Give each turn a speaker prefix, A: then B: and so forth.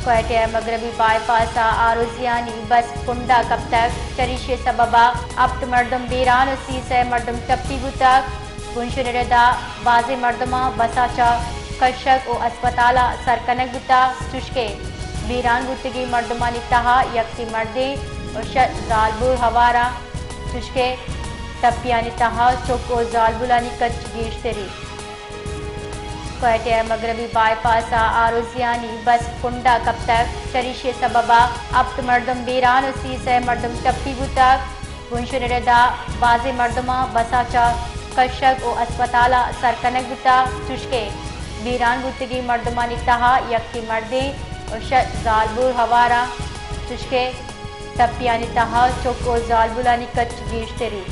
A: क्वेटा मगरबी बाईपास आरोजियानी बस कुंडा कब तक चरिशे सबबा अब मर्दम बीरान से मर्दम टप्पी गुतक गुंशनरदा बाजे मर्दमा बसाचा कशक और अस्पताला सरकनक गुता चुशके बीरान गुतगी मर्दमा नितहा यक्ति मर्दे और जालबुर हवारा चुशके टप्पिया नितहा चुक और जालबुलानी कच गेश्तरी क्वेटा मगरबी बाईपास आरोजियानी बस कुंडा कब तक चरिशे सबबा अब मर्दम बीरान से मर्दम टप्पी गुतक गुंशनरदा बाजे मर्दमा बसाचा कशक और अस्पताला सरकनक गुता चुशके बीरान गुतगी मर्दमा नितहा यक्ति मर्दे और जालबुर हवारा चुशके टप्पिया नितहा चुक और जालबुलानी कच गेश्तरी